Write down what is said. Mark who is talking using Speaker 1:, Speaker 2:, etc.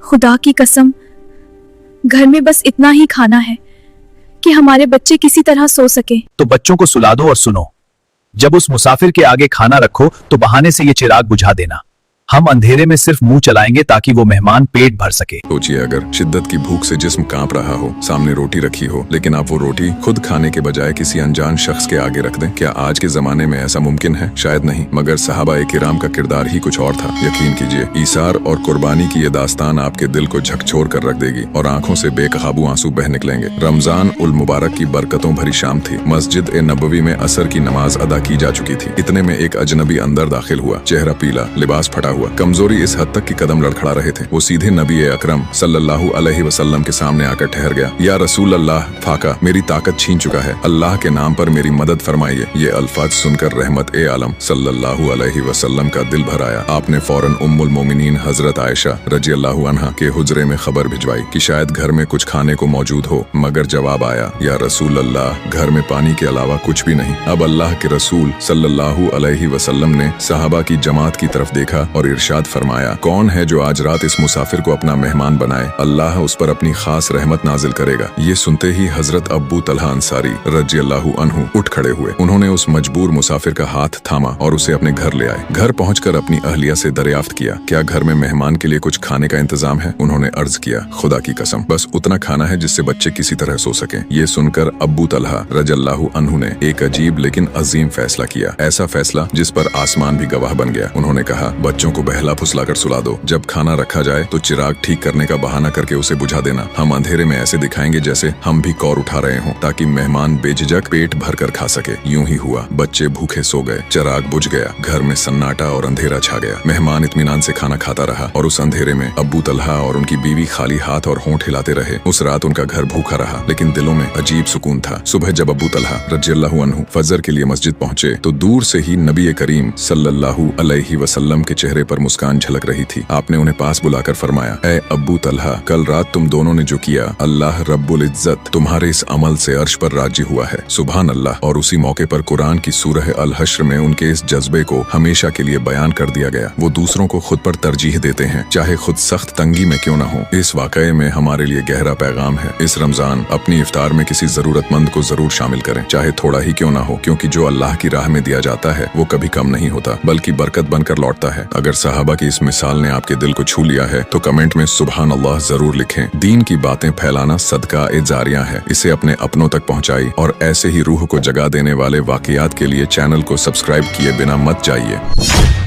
Speaker 1: खुदा की कसम, घर में बस इतना ही खाना है कि हमारे बच्चे किसी तरह सो सके।
Speaker 2: तो बच्चों को सुला दो और सुनो, जब उस मुसाफिर के आगे खाना रखो तो बहाने से ये चिराग बुझा देना। हम अंधेरे में सिर्फ मुंह चलाएंगे ताकि वो मेहमान पेट भर सके।
Speaker 3: सोचिए अगर शिद्दत की भूख से जिस्म कांप रहा हो, सामने रोटी रखी हो, लेकिन आप वो रोटी खुद खाने के बजाय किसी अनजान शख्स के आगे रख दें। क्या आज के जमाने में ऐसा मुमकिन है? शायद नहीं, मगर सहाबा किराम का किरदार ही कुछ और था। यकीन कीजिए, ईसार और कुर्बानी की ये दास्तान आपके दिल को झकझोर कर रख देगी और आंखों से बेकाबू आंसू बह निकलेंगे। रमजान उल मुबारक की बरकतों भरी शाम थी। मस्जिद ए नबवी में असर की नमाज अदा की जा चुकी थी। इतने में एक अजनबी अंदर दाखिल हुआ, चेहरा पीला, लिबास फटा हुआ, कमजोरी इस हद तक कि कदम लड़खड़ा रहे थे। वो सीधे नबी अकरम सल्लल्लाहु अलैहि वसल्लम के सामने आकर ठहर गया। या रसूल अल्लाह, फाका मेरी ताकत छीन चुका है, अल्लाह के नाम पर मेरी मदद फरमाइए। ये अल्फाज सुनकर रहमत ए आलम सल्लल्लाहु अलैहि वसल्लम का दिल भर आया। आपने फौरन उम्मुल मोमिनीन हजरत आयशा रज़ियल्लाहु अन्हा के हुजरे में खबर भिजवाई कि शायद घर में कुछ खाने को मौजूद हो, मगर जवाब आया, या रसूल अल्लाह, घर में पानी के अलावा कुछ भी नहीं। अब अल्लाह के रसूल सल्लल्लाहु अलैहि वसल्लम ने सहाबा की जमात की तरफ देखा और इरशाद फरमाया, कौन है जो आज रात इस मुसाफिर को अपना मेहमान बनाए? अल्लाह उस पर अपनी खास रहमत नाजिल करेगा। ये सुनते ही हजरत अब्बू तलहा अंसारी रज़ियल्लाहु अन्हु उठ खड़े हुए। उन्होंने उस मजबूर मुसाफिर का हाथ थामा और उसे अपने घर ले आए। घर पहुंचकर अपनी अहलिया से दरियाफ्त किया, क्या घर में मेहमान के लिए कुछ खाने का इंतजाम है? उन्होंने अर्ज किया, खुदा की कसम, बस उतना खाना है जिससे बच्चे किसी तरह सो सके। ये सुनकर अब्बू तलहा रज़ियल्लाहु अन्हु ने एक अजीब लेकिन अजीम फैसला किया, ऐसा फैसला जिस पर आसमान भी गवाह बन गया। उन्होंने कहा, बच्चों को बहला फुसलाकर सुला दो। जब खाना रखा जाए तो चिराग ठीक करने का बहाना करके उसे बुझा देना। हम अंधेरे में ऐसे दिखाएंगे जैसे हम भी कौर उठा रहे हों, ताकि मेहमान बेझिझक पेट भर कर खा सके। यूं ही हुआ, बच्चे भूखे सो गए, चिराग बुझ गया, घर में सन्नाटा और अंधेरा छा गया। मेहमान इत्मीनान से खाना खाता रहा और उस अंधेरे में अब्बू तलहा और उनकी बीवी खाली हाथ और होंठ हिलाते रहे। उस रात उनका घर भूखा रहा, लेकिन दिलों में अजीब सुकून था। सुबह जब अब्बू तलहा रज़ियल्लाहु अन्हु फजर के लिए मस्जिद पहुंचे तो दूर से ही नबी करीम सल्लल्लाहु अलैहि वसल्लम के चेहरे पर मुस्कान झलक रही थी। आपने उन्हें पास बुलाकर फरमाया, ऐ अब्बू तलहा, कल रात तुम दोनों ने जो किया, अल्लाह रब्बुल इज्जत तुम्हारे इस अमल से अर्श पर राजी हुआ है। सुभान अल्लाह। और उसी मौके पर कुरान की सूरह अल हश्र में उनके इस जज्बे को हमेशा के लिए बयान कर दिया गया। वो दूसरों को खुद पर तरजीह देते हैं, चाहे खुद सख्त तंगी में क्यों न हो। इस वाकये में हमारे लिए गहरा पैगाम है। इस रमजान अपनी इफ्तार में किसी जरूरतमंद को जरूर शामिल करें, चाहे थोड़ा ही क्यों न हो, क्योंकि जो अल्लाह की राह में दिया जाता है वो कभी कम नहीं होता, बल्कि बरकत बनकर लौटता है। अगर सहाबा की इस मिसाल ने आपके दिल को छू लिया है तो कमेंट में सुभान अल्लाह जरूर लिखें। दीन की बातें फैलाना सदका ए जारिया है, इसे अपने अपनों तक पहुंचाई और ऐसे ही रूह को जगा देने वाले वाकयात के लिए चैनल को सब्सक्राइब किए बिना मत जाइए।